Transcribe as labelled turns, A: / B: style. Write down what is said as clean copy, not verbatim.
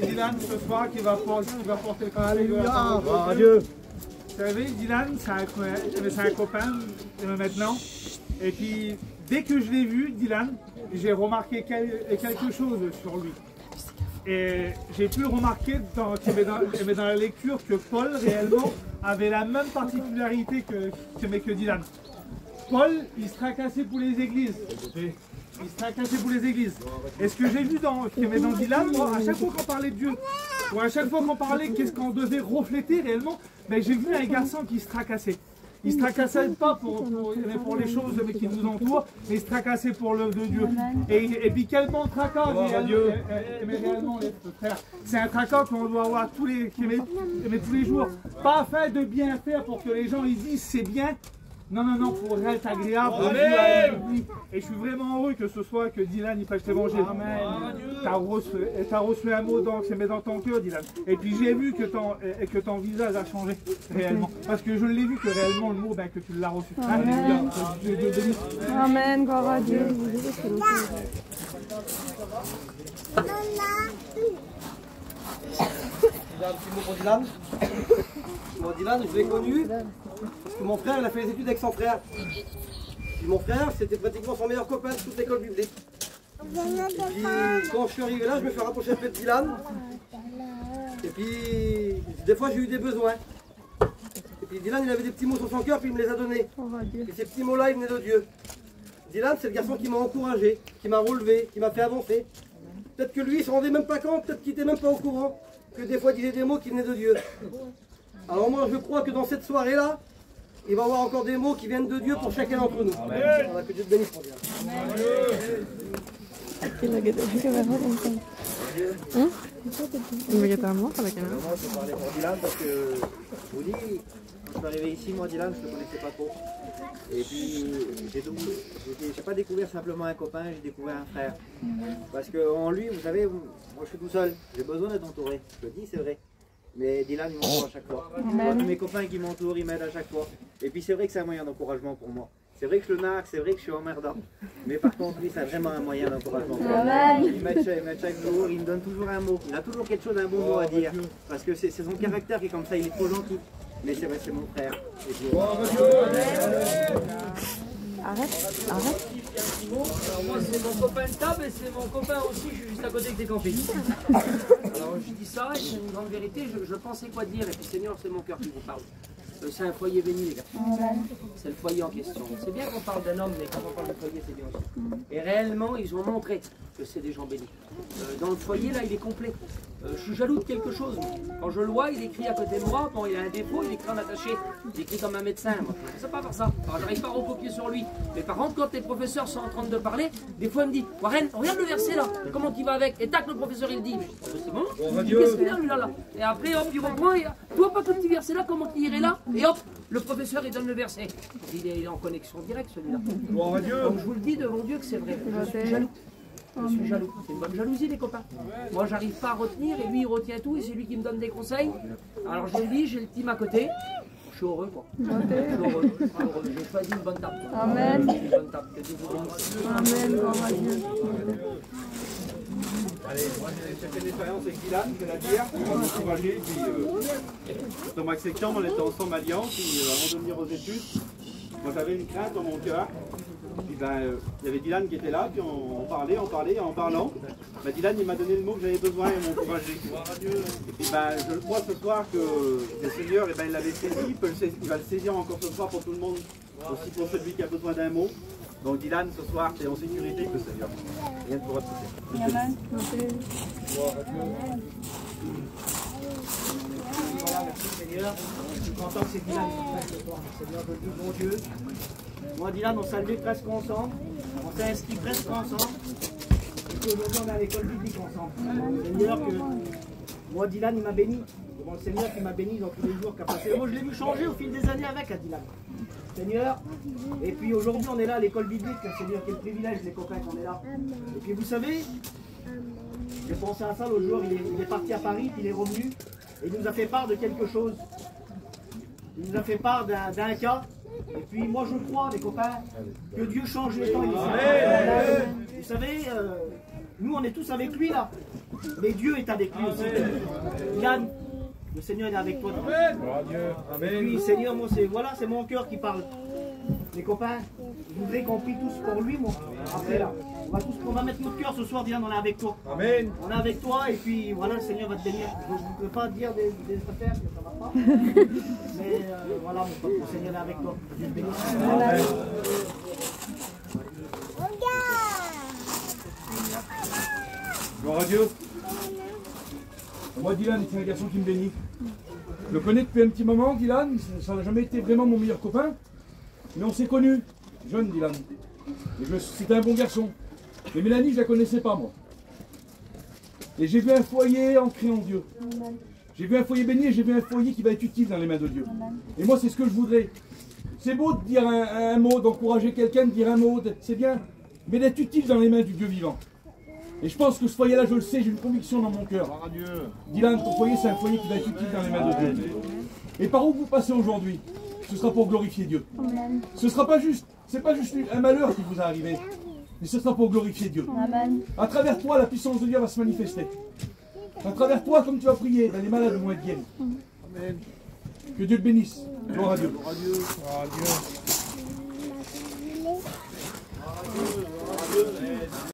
A: Dylan ce soir qui va porter le conseil.
B: Alléluia. Adieu.
A: Vous savez, Dylan, c'est un copain maintenant. Et puis, dès que je l'ai vu, Dylan, j'ai remarqué quelque chose sur lui. Et j'ai pu remarquer dans la lecture que Paul, réellement, avait la même particularité que Dylan. Paul, il se tracassait pour les églises. Il se tracassait pour les églises. Et ce que j'ai vu dans Dylan, moi, à chaque fois qu'on parlait de Dieu, ou à chaque fois qu'on parlait qu'est-ce qu'on devait refléter réellement, ben, j'ai vu un garçon qui se tracassait. Il ne se tracassait pas pour les choses qui nous entourent, mais il se tracassait pour l'œuvre de Dieu. Et puis quel bon tracas, réellement, les frères. C'est un tracas qu'on doit avoir tous les jours. Pas fait de bien faire pour que les gens ils disent c'est bien. Non, non, non, pour être agréable. Amen. Et je suis vraiment heureux que ce soit que Dylan il prêche l'évangile. Tu as reçu un mot dans ton cœur, Dylan. Et puis j'ai vu que ton visage a changé réellement. Parce que je l'ai vu que réellement le mot, ben, que tu l'as reçu.
C: Amen. Amen, gloire à Dieu.
B: Un petit mot pour Dylan. Moi, Dylan, je l'ai connu parce que mon frère, il a fait les études avec son frère. Puis mon frère, c'était pratiquement son meilleur copain de toute l'école biblique. Et puis, quand je suis arrivé là, je me suis rapproché un peu de Dylan. Et puis, des fois, j'ai eu des besoins. Et puis, Dylan, il avait des petits mots sur son cœur, puis il me les a donnés. Et ces petits mots-là, ils venaient de Dieu. Dylan, c'est le garçon qui m'a encouragé, qui m'a relevé, qui m'a fait avancer. Peut-être que lui, il ne se rendait même pas compte, peut-être qu'il n'était même pas au courant que des fois, il disait des mots qui venaient de Dieu. Alors moi, je crois que dans cette soirée-là, il va y avoir encore des mots qui viennent de Dieu pour chacun d'entre nous. Voilà, que Dieu te bénisse pour bien.
C: Il me regarde à moi, ça va quand même.
D: Moi, je vais parler pour Dylan parce que, je vous dis, quand je suis arrivé ici, moi, Dylan, je ne le connaissais pas trop. Et puis, j'ai pas découvert simplement un copain, j'ai découvert un frère. Parce qu'en lui, vous savez, moi, je suis tout seul. J'ai besoin d'être entouré. Je le dis, c'est vrai. Mais Dylan, il m'entoure à chaque fois. Moi, tous mes copains qui m'entourent, ils m'aident à chaque fois. Et puis, c'est vrai que c'est un moyen d'encouragement pour moi. C'est vrai que je le nargue, c'est vrai que je suis emmerdant. Mais par contre, lui, c'est vraiment un moyen d'encouragement. Il m'aide chaque jour, il me donne toujours un mot. Il a toujours quelque chose, un bon mot à dire. Parce que c'est son caractère qui est comme ça, il est trop gentil. Mais c'est vrai, c'est mon frère. Et puis,
C: Arrête.
E: Alors moi c'est mon copain de table et c'est mon copain aussi, je suis juste à côté que des campings. Alors je dis ça et c'est une grande vérité, je pensais quoi dire et puis Seigneur c'est mon cœur qui vous parle. C'est un foyer béni les gars. C'est le foyer en question. C'est bien qu'on parle d'un homme mais quand on parle de foyer c'est bien aussi. Et réellement ils ont montré que c'est des gens bénis. Dans le foyer là il est complet. Je suis jaloux de quelque chose. Quand je le vois, il écrit à côté de moi. Quand il a un défaut, il écrit en attaché. Il écrit comme un médecin. Moi, je ne sais pas faire ça. Alors, j'arrive pas à recopier sur lui. Mais par contre, quand les professeurs sont en train de parler, des fois, il me dit Warren, regarde le verset là. Comment il va avec? Et tac, le professeur, il dit c'est bon. Qu'est-ce qu'il a lui là? Et après, hop, il reprend. Et, tu vois pas ce petit verset là, comment il irait là? Et hop, le professeur, il donne le verset. Il est en connexion directe celui-là. Donc, je vous le dis devant Dieu que c'est vrai. Je suis jaloux. Je suis jaloux. C'est une bonne jalousie les copains. Moi j'arrive pas à retenir et lui il retient tout et c'est lui qui me donne des conseils. Alors je le dis, j'ai le team à côté. Je suis heureux quoi. Je suis heureux. J'ai choisi une bonne table.
C: Amen.
E: Une bonne table. Que Dieu vous bénisse.
C: Amen, gloire à Dieu.
F: Allez, moi j'ai fait une expérience avec Dylan, je vais la dire, pour m'encourager. Dans ma section, on était ensemble à Lyon, puis avant de venir aux études, moi j'avais une crainte dans mon cœur. Puis il y avait Dylan qui était là, puis on parlait, et en parlant, Dylan il m'a donné le mot que j'avais besoin et m'a encouragé. Et puis je le crois ce soir que le Seigneur il l'avait saisi, il va le saisir encore ce soir pour tout le monde, aussi pour celui qui a besoin d'un mot. Donc Dylan ce soir tu es en sécurité avec le Seigneur. Rien ne pourra te toucher.
C: Amen.
B: Voilà, merci Seigneur. Je suis content que c'est Dylan qui prête ce soir. Seigneur, je le dis, bon Dieu. Moi, Dylan, on s'est levé presque ensemble. On s'est inscrit presque ensemble. Et puis aujourd'hui, on est à l'école biblique ensemble. Seigneur, que moi, Dylan, il m'a béni. C'est bon, le Seigneur qui m'a béni dans tous les jours qu'a passé. Moi, je l'ai vu changer au fil des années avec à Dylan. Seigneur. Et puis aujourd'hui, on est là à l'école biblique. Seigneur, quel privilège, les copains, qu'on est là. Et puis vous savez, j'ai pensé à ça l'autre jour. Il est parti à Paris, puis il est revenu. Et il nous a fait part de quelque chose. Il nous a fait part d'un cas. Et puis moi je crois, les copains, que Dieu change les temps. Vous savez,
G: Nous, on est tous avec lui là. Mais Dieu est avec lui aussi. Yann, le Seigneur est avec toi. Et puis, Seigneur, moi, c'est mon cœur qui parle. Les copains, je voudrais qu'on prie tous pour lui, moi. Après là, on va mettre notre cœur ce soir, Dylan, on est avec toi.
F: Amen.
G: On est avec toi et puis voilà, le Seigneur va te bénir. Je ne peux pas dire des affaires que ça va pas. Mais voilà, mon pote, le Seigneur est avec toi. Dieu te bénisse.
F: Amen. Gloire à Dieu. Moi, Dylan, c'est un garçon qui me bénit. Je le connais depuis un petit moment, Dylan. Ça n'a jamais été vraiment mon meilleur copain. Mais on s'est connus. Jeune, Dylan. Et c'était un bon garçon. Mais Mélanie, je la connaissais pas, moi. Et j'ai vu un foyer ancré en Dieu. J'ai vu un foyer béni et j'ai vu un foyer qui va être utile dans les mains de Dieu. Et moi, c'est ce que je voudrais. C'est beau de dire un mot, d'encourager quelqu'un, de dire un mot, c'est bien. Mais d'être utile dans les mains du Dieu vivant. Et je pense que ce foyer-là, je le sais, j'ai une conviction dans mon cœur. Dylan, ton foyer, c'est un foyer qui va être utile dans les mains de Dieu. Et par où vous passez aujourd'hui, ce sera pour glorifier Dieu. Ce sera pas juste, c'est pas juste un malheur qui vous est arrivé, mais ce sera pour glorifier Dieu. Amen. À travers toi, la puissance de Dieu va se manifester. À travers toi, comme tu as prié, les malades vont être guéris. Amen. Que Dieu te bénisse. Gloire à Dieu. Gloire à Dieu. Gloire à Dieu.